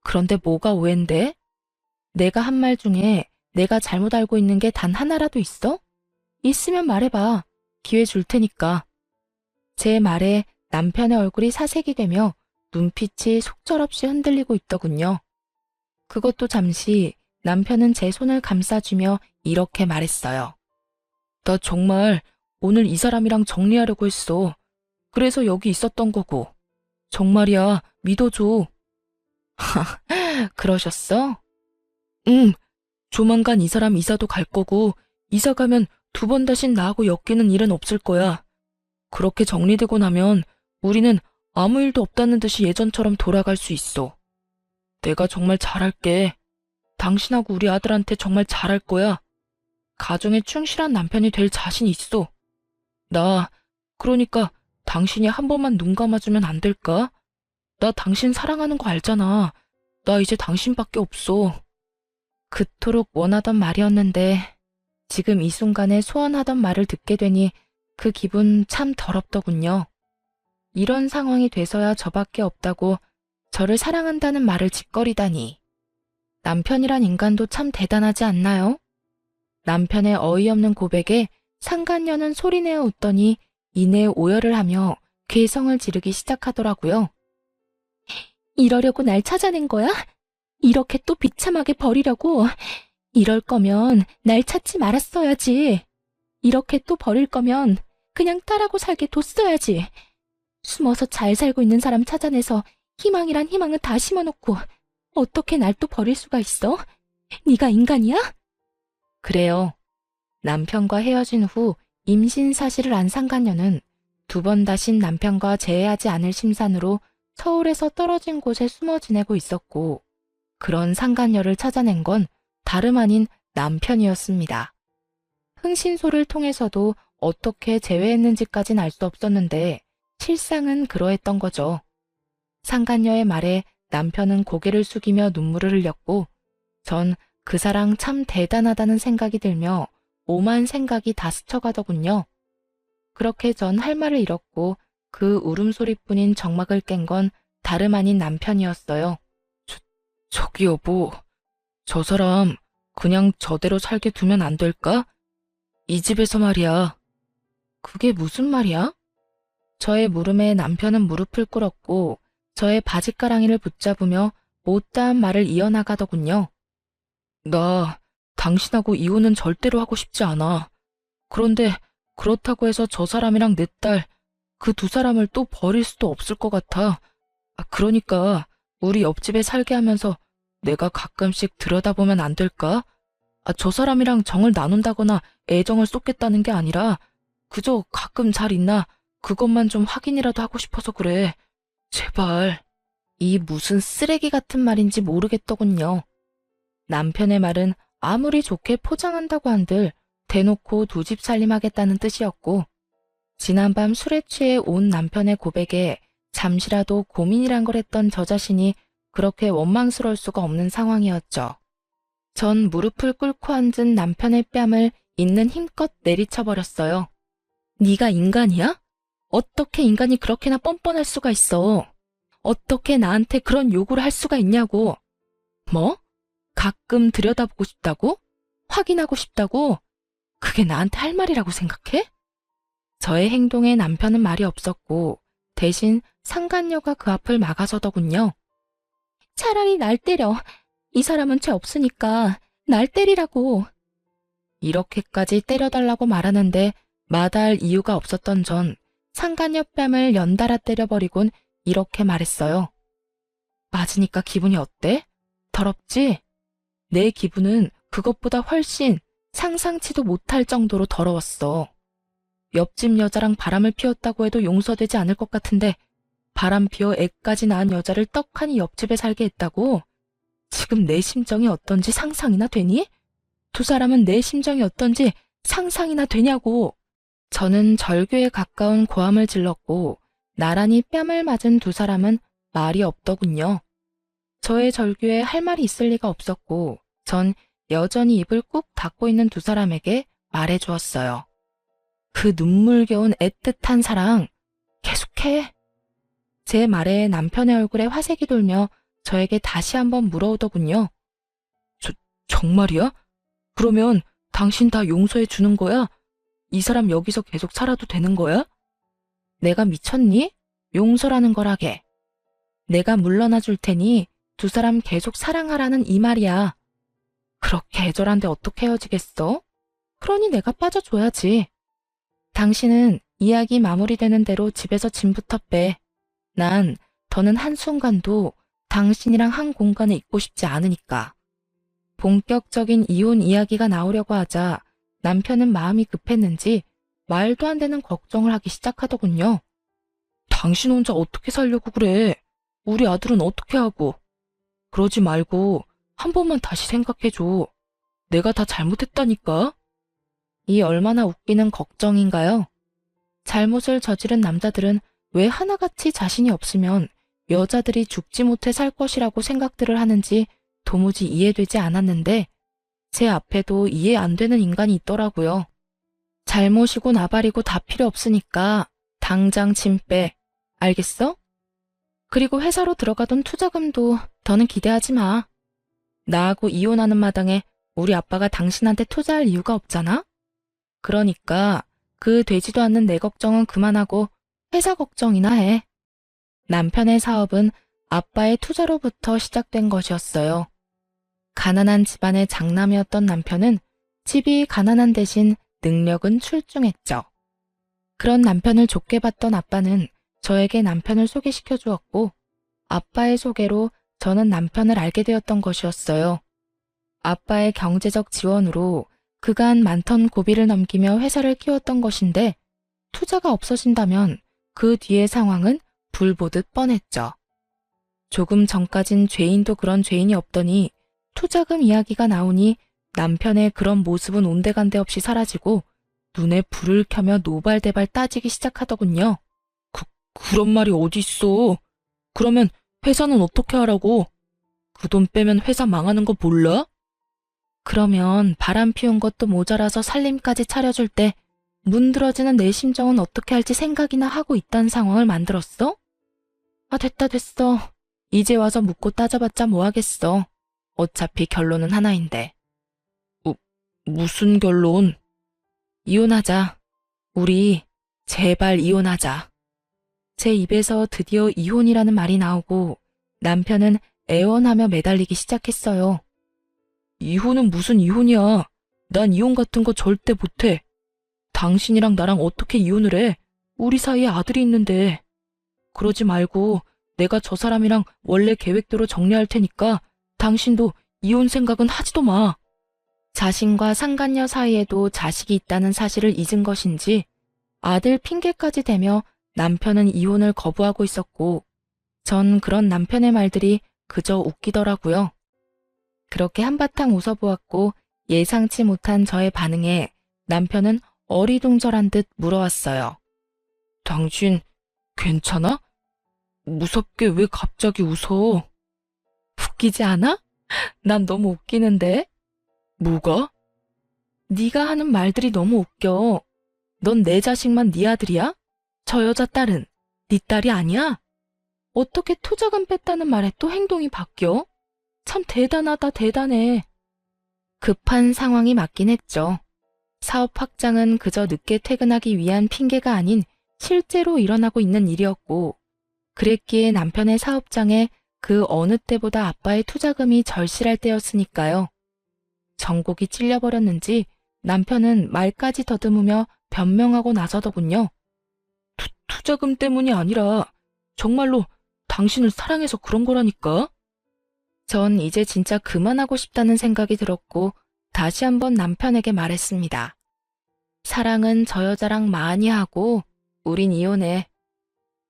그런데 뭐가 오해인데? 내가 한 말 중에 내가 잘못 알고 있는 게 단 하나라도 있어? 있으면 말해봐. 기회 줄 테니까. 제 말에 남편의 얼굴이 사색이 되며 눈빛이 속절없이 흔들리고 있더군요. 그것도 잠시 남편은 제 손을 감싸주며 이렇게 말했어요. 나 정말 오늘 이 사람이랑 정리하려고 했어. 그래서 여기 있었던 거고. 정말이야, 믿어줘. 그러셨어? 응, 조만간 이 사람 이사도 갈 거고, 이사 가면 두 번 다신 나하고 엮이는 일은 없을 거야. 그렇게 정리되고 나면 우리는 아무 일도 없다는 듯이 예전처럼 돌아갈 수 있어. 내가 정말 잘할게. 당신하고 우리 아들한테 정말 잘할 거야. 가정에 충실한 남편이 될 자신 있어. 그러니까 당신이 한 번만 눈 감아주면 안 될까? 나 당신 사랑하는 거 알잖아. 나 이제 당신밖에 없어. 그토록 원하던 말이었는데 지금 이 순간에 소원하던 말을 듣게 되니 그 기분 참 더럽더군요. 이런 상황이 돼서야 저밖에 없다고 저를 사랑한다는 말을 짓거리다니. 남편이란 인간도 참 대단하지 않나요? 남편의 어이없는 고백에 상간녀는 소리내어 웃더니 이내 오열을 하며 괴성을 지르기 시작하더라고요. 이러려고 날 찾아낸 거야? 이렇게 또 비참하게 버리려고? 이럴 거면 날 찾지 말았어야지. 이렇게 또 버릴 거면 그냥 딸하고 살게 뒀어야지. 숨어서 잘 살고 있는 사람 찾아내서 희망이란 희망은 다 심어놓고 어떻게 날 또 버릴 수가 있어? 네가 인간이야? 그래요. 남편과 헤어진 후 임신 사실을 안 상간녀는 두 번 다신 남편과 재회하지 않을 심산으로 서울에서 떨어진 곳에 숨어 지내고 있었고, 그런 상간녀를 찾아낸 건 다름 아닌 남편이었습니다. 흥신소를 통해서도 어떻게 재회했는지까진 알 수 없었는데 실상은 그러했던 거죠. 상간녀의 말에 남편은 고개를 숙이며 눈물을 흘렸고, 전 그 사랑 참 대단하다는 생각이 들며 오만 생각이 다 스쳐가더군요. 그렇게 전 할 말을 잃었고 그 울음소리뿐인 정막을 깬 건 다름 아닌 남편이었어요. 저기 여보, 저 사람 그냥 저대로 살게 두면 안 될까? 이 집에서 말이야. 그게 무슨 말이야? 저의 물음에 남편은 무릎을 꿇었고 저의 바짓가랑이를 붙잡으며 못다한 말을 이어나가더군요. 나 당신하고 이혼은 절대로 하고 싶지 않아. 그런데 그렇다고 해서 저 사람이랑 내 딸, 그 두 사람을 또 버릴 수도 없을 것 같아. 그러니까 우리 옆집에 살게 하면서 내가 가끔씩 들여다보면 안 될까? 저 사람이랑 정을 나눈다거나 애정을 쏟겠다는 게 아니라 그저 가끔 잘 있나 그것만 좀 확인이라도 하고 싶어서 그래. 제발. 이 무슨 쓰레기 같은 말인지 모르겠더군요. 남편의 말은 아무리 좋게 포장한다고 한들 대놓고 두 집 살림하겠다는 뜻이었고, 지난밤 술에 취해 온 남편의 고백에 잠시라도 고민이란 걸 했던 저 자신이 그렇게 원망스러울 수가 없는 상황이었죠. 전 무릎을 꿇고 앉은 남편의 뺨을 있는 힘껏 내리쳐버렸어요. 네가 인간이야? 어떻게 인간이 그렇게나 뻔뻔할 수가 있어? 어떻게 나한테 그런 요구를 할 수가 있냐고. 뭐? 가끔 들여다보고 싶다고? 확인하고 싶다고? 그게 나한테 할 말이라고 생각해? 저의 행동에 남편은 말이 없었고 대신 상간녀가 그 앞을 막아서더군요. 차라리 날 때려. 이 사람은 죄 없으니까 날 때리라고. 이렇게까지 때려달라고 말하는데 마다할 이유가 없었던 전 상간녀 뺨을 연달아 때려버리곤 이렇게 말했어요. 맞으니까 기분이 어때? 더럽지? 내 기분은 그것보다 훨씬 상상치도 못할 정도로 더러웠어. 옆집 여자랑 바람을 피웠다고 해도 용서되지 않을 것 같은데 바람 피워 애까지 낳은 여자를 떡하니 옆집에 살게 했다고? 지금 내 심정이 어떤지 상상이나 되니? 두 사람은 내 심정이 어떤지 상상이나 되냐고. 저는 절규에 가까운 고함을 질렀고 나란히 뺨을 맞은 두 사람은 말이 없더군요. 저의 절규에 할 말이 있을 리가 없었고 전 여전히 입을 꾹 닫고 있는 두 사람에게 말해주었어요. 그 눈물겨운 애틋한 사랑 계속해. 제 말에 남편의 얼굴에 화색이 돌며 저에게 다시 한번 물어오더군요. 정말이야? 그러면 당신 다 용서해 주는 거야? 이 사람 여기서 계속 살아도 되는 거야? 내가 미쳤니? 용서라는 거라게. 내가 물러나 줄 테니 두 사람 계속 사랑하라는 이 말이야. 그렇게 애절한데 어떻게 헤어지겠어? 그러니 내가 빠져줘야지. 당신은 이야기 마무리되는 대로 집에서 짐부터 빼. 난 더는 한순간도 당신이랑 한 공간에 있고 싶지 않으니까. 본격적인 이혼 이야기가 나오려고 하자 남편은 마음이 급했는지 말도 안 되는 걱정을 하기 시작하더군요. 당신 혼자 어떻게 살려고 그래? 우리 아들은 어떻게 하고? 그러지 말고 한 번만 다시 생각해줘. 내가 다 잘못했다니까? 이 얼마나 웃기는 걱정인가요? 잘못을 저지른 남자들은 왜 하나같이 자신이 없으면 여자들이 죽지 못해 살 것이라고 생각들을 하는지 도무지 이해되지 않았는데 제 앞에도 이해 안 되는 인간이 있더라고요. 잘못이고 나발이고 다 필요 없으니까 당장 짐 빼. 알겠어? 그리고 회사로 들어가던 투자금도 더는 기대하지 마. 나하고 이혼하는 마당에 우리 아빠가 당신한테 투자할 이유가 없잖아? 그러니까 그 되지도 않는 내 걱정은 그만하고 회사 걱정이나 해. 남편의 사업은 아빠의 투자로부터 시작된 것이었어요. 가난한 집안의 장남이었던 남편은 집이 가난한 대신 능력은 출중했죠. 그런 남편을 좋게 봤던 아빠는 저에게 남편을 소개시켜 주었고 아빠의 소개로 저는 남편을 알게 되었던 것이었어요. 아빠의 경제적 지원으로 그간 많던 고비를 넘기며 회사를 키웠던 것인데 투자가 없어진다면 그 뒤의 상황은 불 보듯 뻔했죠. 조금 전까진 죄인도 그런 죄인이 없더니 투자금 이야기가 나오니 남편의 그런 모습은 온데간데 없이 사라지고 눈에 불을 켜며 노발대발 따지기 시작하더군요. 그런 말이 어디 있어? 그러면 회사는 어떻게 하라고? 그 돈 빼면 회사 망하는 거 몰라? 그러면 바람 피운 것도 모자라서 살림까지 차려줄 때 문드러지는 내 심정은 어떻게 할지 생각이나 하고 있다는 상황을 만들었어? 아, 됐어. 이제 와서 묻고 따져봤자 뭐 하겠어. 어차피 결론은 하나인데. 무슨 결론? 이혼하자. 우리 제발 이혼하자. 제 입에서 드디어 이혼이라는 말이 나오고 남편은 애원하며 매달리기 시작했어요. 이혼은 무슨 이혼이야. 난 이혼 같은 거 절대 못해. 당신이랑 나랑 어떻게 이혼을 해? 우리 사이에 아들이 있는데. 그러지 말고 내가 저 사람이랑 원래 계획대로 정리할 테니까 당신도 이혼 생각은 하지도 마. 자신과 상간녀 사이에도 자식이 있다는 사실을 잊은 것인지 아들 핑계까지 대며 남편은 이혼을 거부하고 있었고 전 그런 남편의 말들이 그저 웃기더라고요. 그렇게 한바탕 웃어보았고 예상치 못한 저의 반응에 남편은 어리둥절한 듯 물어왔어요. 당신 괜찮아? 무섭게 왜 갑자기 웃어? 웃기지 않아? 난 너무 웃기는데? 뭐가? 네가 하는 말들이 너무 웃겨. 넌 내 자식만 네 아들이야? 저 여자 딸은 네 딸이 아니야? 어떻게 투자금 뺐다는 말에 또 행동이 바뀌어? 참 대단하다, 대단해. 급한 상황이 맞긴 했죠. 사업 확장은 그저 늦게 퇴근하기 위한 핑계가 아닌 실제로 일어나고 있는 일이었고 그랬기에 남편의 사업장에 그 어느 때보다 아빠의 투자금이 절실할 때였으니까요. 전곡이 찔려버렸는지 남편은 말까지 더듬으며 변명하고 나서더군요. 투자금 때문이 아니라 정말로 당신을 사랑해서 그런 거라니까. 전 이제 진짜 그만하고 싶다는 생각이 들었고 다시 한번 남편에게 말했습니다. 사랑은 저 여자랑 많이 하고 우린 이혼해.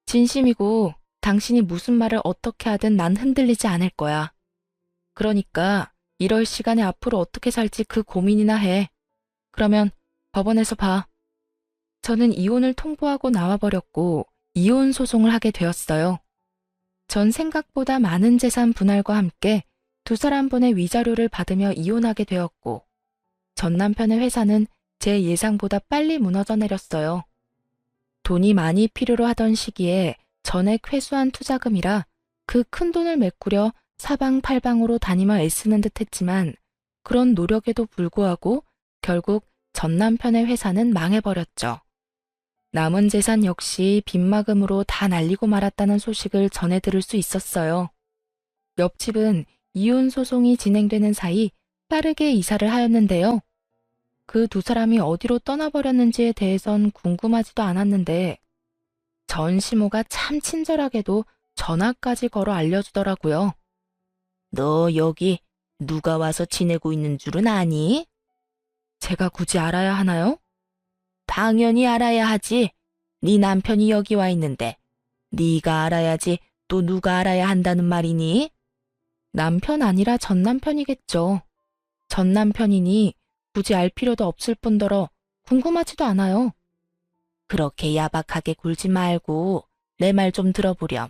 진심이고 당신이 무슨 말을 어떻게 하든 난 흔들리지 않을 거야. 그러니까 이럴 시간에 앞으로 어떻게 살지 그 고민이나 해. 그러면 법원에서 봐. 저는 이혼을 통보하고 나와버렸고 이혼 소송을 하게 되었어요. 전 생각보다 많은 재산 분할과 함께 두 사람분의 위자료를 받으며 이혼하게 되었고 전 남편의 회사는 제 예상보다 빨리 무너져 내렸어요. 돈이 많이 필요로 하던 시기에 전액 회수한 투자금이라 그 큰 돈을 메꾸려 사방팔방으로 다니며 애쓰는 듯 했지만 그런 노력에도 불구하고 결국 전 남편의 회사는 망해버렸죠. 남은 재산 역시 빚마금으로 다 날리고 말았다는 소식을 전해 들을 수 있었어요. 옆집은 이혼 소송이 진행되는 사이 빠르게 이사를 하였는데요. 그 두 사람이 어디로 떠나버렸는지에 대해선 궁금하지도 않았는데 전 시모가 참 친절하게도 전화까지 걸어 알려주더라고요. 너 여기 누가 와서 지내고 있는 줄은 아니? 제가 굳이 알아야 하나요? 당연히 알아야 하지. 네 남편이 여기 와 있는데 네가 알아야지 또 누가 알아야 한다는 말이니? 남편 아니라 전 남편이겠죠. 전 남편이니 굳이 알 필요도 없을 뿐더러 궁금하지도 않아요. 그렇게 야박하게 굴지 말고 내 말 좀 들어보렴.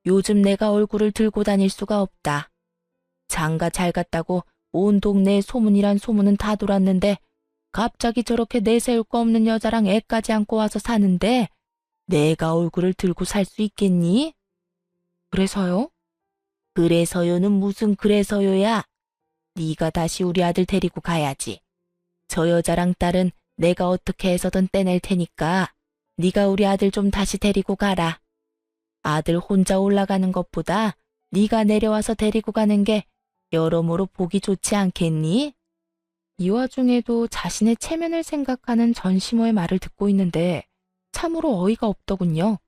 요즘 내가 얼굴을 들고 다닐 수가 없다. 장가 잘 갔다고 온 동네에 소문이란 소문은 다 돌았는데 갑자기 저렇게 내세울 거 없는 여자랑 애까지 안고 와서 사는데 내가 얼굴을 들고 살 수 있겠니? 그래서요? 그래서요는 무슨 그래서요야. 네가 다시 우리 아들 데리고 가야지. 저 여자랑 딸은 내가 어떻게 해서든 떼낼 테니까 네가 우리 아들 좀 다시 데리고 가라. 아들 혼자 올라가는 것보다 네가 내려와서 데리고 가는 게 여러모로 보기 좋지 않겠니? 이 와중에도 자신의 체면을 생각하는 전시모의 말을 듣고 있는데 참으로 어이가 없더군요.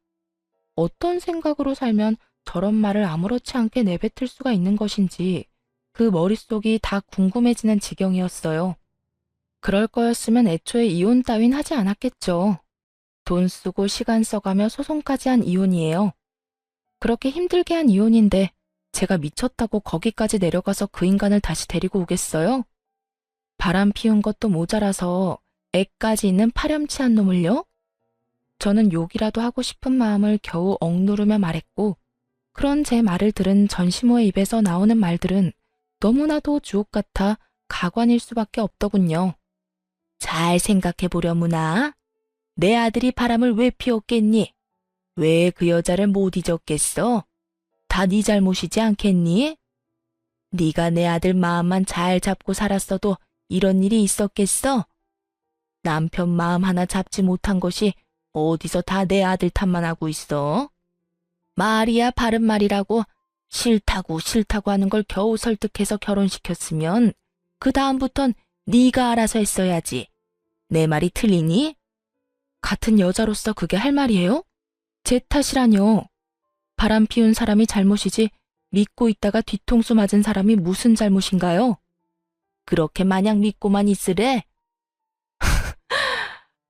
어떤 생각으로 살면 저런 말을 아무렇지 않게 내뱉을 수가 있는 것인지 그 머릿속이 다 궁금해지는 지경이었어요. 그럴 거였으면 애초에 이혼 따윈 하지 않았겠죠. 돈 쓰고 시간 써가며 소송까지 한 이혼이에요. 그렇게 힘들게 한 이혼인데 제가 미쳤다고 거기까지 내려가서 그 인간을 다시 데리고 오겠어요? 바람 피운 것도 모자라서 애까지 있는 파렴치한 놈을요? 저는 욕이라도 하고 싶은 마음을 겨우 억누르며 말했고 그런 제 말을 들은 전시모의 입에서 나오는 말들은 너무나도 주옥 같아 가관일 수밖에 없더군요. 잘 생각해보려무나. 내 아들이 바람을 왜 피웠겠니? 왜 그 여자를 못 잊었겠어? 다 네 잘못이지 않겠니? 네가 내 아들 마음만 잘 잡고 살았어도 이런 일이 있었겠어? 남편 마음 하나 잡지 못한 것이 어디서 다 내 아들 탓만 하고 있어? 말이야 바른 말이라고 싫다고 하는 걸 겨우 설득해서 결혼시켰으면 그 다음부턴 네가 알아서 했어야지. 내 말이 틀리니? 같은 여자로서 그게 할 말이에요? 제 탓이라뇨. 바람 피운 사람이 잘못이지 믿고 있다가 뒤통수 맞은 사람이 무슨 잘못인가요? 그렇게 마냥 믿고만 있으래?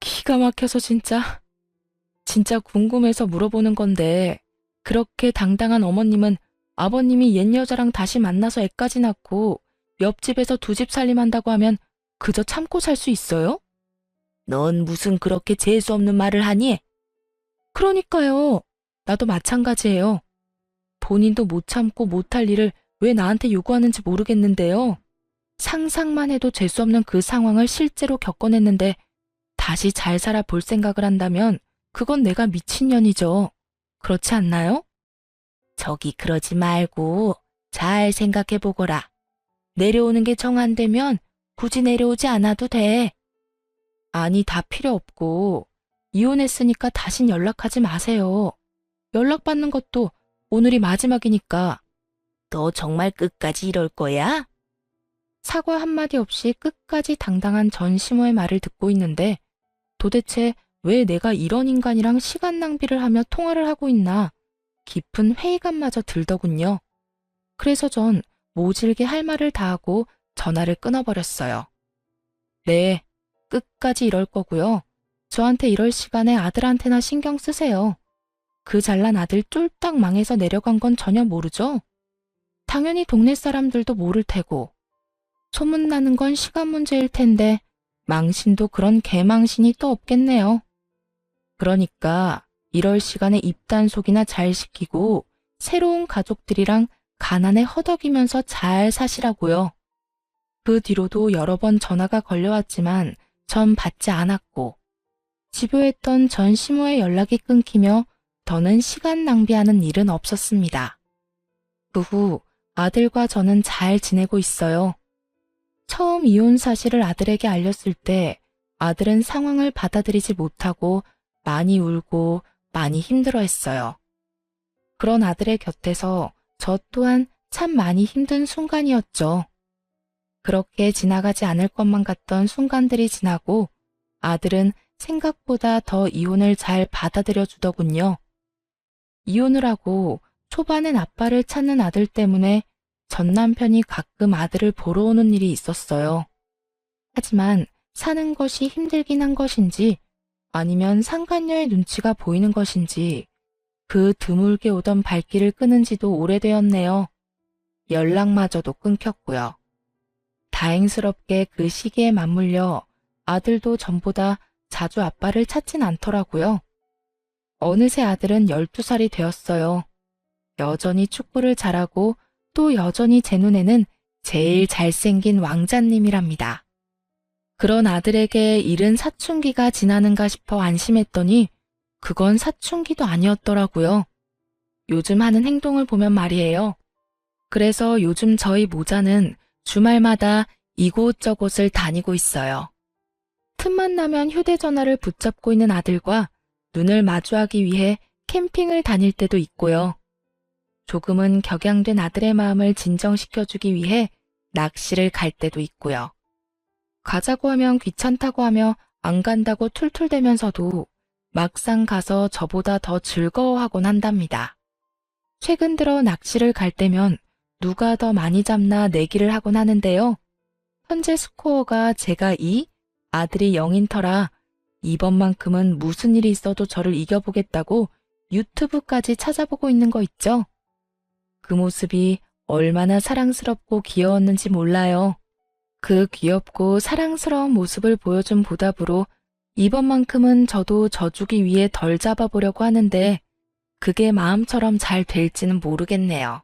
기가 막혀서 진짜 궁금해서 물어보는 건데 그렇게 당당한 어머님은 아버님이 옛 여자랑 다시 만나서 애까지 낳고 옆집에서 두 집 살림한다고 하면 그저 참고 살 수 있어요? 넌 무슨 그렇게 재수없는 말을 하니? 그러니까요. 나도 마찬가지예요. 본인도 못 참고 못할 일을 왜 나한테 요구하는지 모르겠는데요. 상상만 해도 재수없는 그 상황을 실제로 겪어냈는데 다시 잘 살아 볼 생각을 한다면 그건 내가 미친년이죠. 그렇지 않나요? 저기 그러지 말고 잘 생각해보거라. 내려오는 게 정 안 되면 굳이 내려오지 않아도 돼. 아니 다 필요 없고 이혼했으니까 다신 연락하지 마세요. 연락받는 것도 오늘이 마지막이니까. 너 정말 끝까지 이럴 거야? 사과 한마디 없이 끝까지 당당한 전시모의 말을 듣고 있는데 도대체 왜 내가 이런 인간이랑 시간 낭비를 하며 통화를 하고 있나 깊은 회의감마저 들더군요. 그래서 전 모질게 할 말을 다하고 전화를 끊어버렸어요. 네, 끝까지 이럴 거고요. 저한테 이럴 시간에 아들한테나 신경 쓰세요. 그 잘난 아들 쫄딱 망해서 내려간 건 전혀 모르죠? 당연히 동네 사람들도 모를 테고. 소문나는 건 시간 문제일 텐데 망신도 그런 개망신이 또 없겠네요. 그러니까 이럴 시간에 입단속이나 잘 시키고 새로운 가족들이랑 가난에 허덕이면서 잘 사시라고요. 그 뒤로도 여러 번 전화가 걸려왔지만 전 받지 않았고 집요했던 전 시모의 연락이 끊기며 더는 시간 낭비하는 일은 없었습니다. 그 후 아들과 저는 잘 지내고 있어요. 처음 이혼 사실을 아들에게 알렸을 때 아들은 상황을 받아들이지 못하고 많이 울고 많이 힘들어했어요. 그런 아들의 곁에서 저 또한 참 많이 힘든 순간이었죠. 그렇게 지나가지 않을 것만 같던 순간들이 지나고 아들은 생각보다 더 이혼을 잘 받아들여 주더군요. 이혼을 하고 초반엔 아빠를 찾는 아들 때문에 전 남편이 가끔 아들을 보러 오는 일이 있었어요. 하지만 사는 것이 힘들긴 한 것인지 아니면 상간녀의 눈치가 보이는 것인지 그 드물게 오던 발길을 끊은 지도 오래되었네요. 연락마저도 끊겼고요. 다행스럽게 그 시기에 맞물려 아들도 전보다 자주 아빠를 찾진 않더라고요. 어느새 아들은 12살이 되었어요. 여전히 축구를 잘하고 또 여전히 제 눈에는 제일 잘생긴 왕자님이랍니다. 그런 아들에게 이른 사춘기가 지나는가 싶어 안심했더니 그건 사춘기도 아니었더라고요. 요즘 하는 행동을 보면 말이에요. 그래서 요즘 저희 모자는 주말마다 이곳저곳을 다니고 있어요. 틈만 나면 휴대전화를 붙잡고 있는 아들과 눈을 마주하기 위해 캠핑을 다닐 때도 있고요. 조금은 격양된 아들의 마음을 진정시켜주기 위해 낚시를 갈 때도 있고요. 가자고 하면 귀찮다고 하며 안 간다고 툴툴대면서도 막상 가서 저보다 더 즐거워하곤 한답니다. 최근 들어 낚시를 갈 때면 누가 더 많이 잡나 내기를 하곤 하는데요. 현재 스코어가 제가 2, 아들이 0인 터라 이번만큼은 무슨 일이 있어도 저를 이겨보겠다고 유튜브까지 찾아보고 있는 거 있죠? 그 모습이 얼마나 사랑스럽고 귀여웠는지 몰라요. 그 귀엽고 사랑스러운 모습을 보여준 보답으로 이번만큼은 저도 져주기 위해 덜 잡아보려고 하는데 그게 마음처럼 잘 될지는 모르겠네요.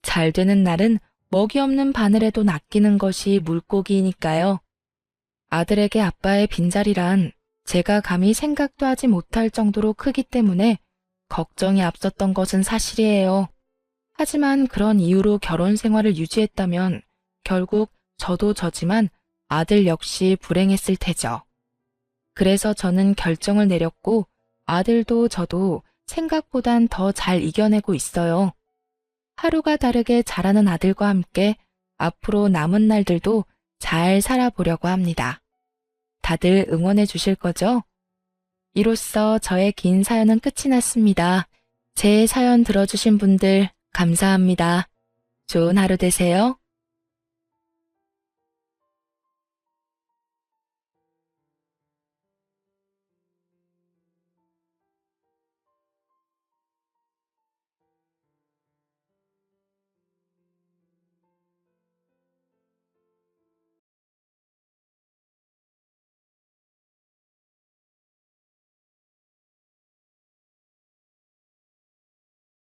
잘 되는 날은 먹이 없는 바늘에도 낚이는 것이 물고기이니까요. 아들에게 아빠의 빈자리란 제가 감히 생각도 하지 못할 정도로 크기 때문에 걱정이 앞섰던 것은 사실이에요. 하지만 그런 이유로 결혼 생활을 유지했다면 결국 저도 저지만 아들 역시 불행했을 테죠. 그래서 저는 결정을 내렸고 아들도 저도 생각보단 더 잘 이겨내고 있어요. 하루가 다르게 자라는 아들과 함께 앞으로 남은 날들도 잘 살아보려고 합니다. 다들 응원해 주실 거죠? 이로써 저의 긴 사연은 끝이 났습니다. 제 사연 들어주신 분들 감사합니다. 좋은 하루 되세요.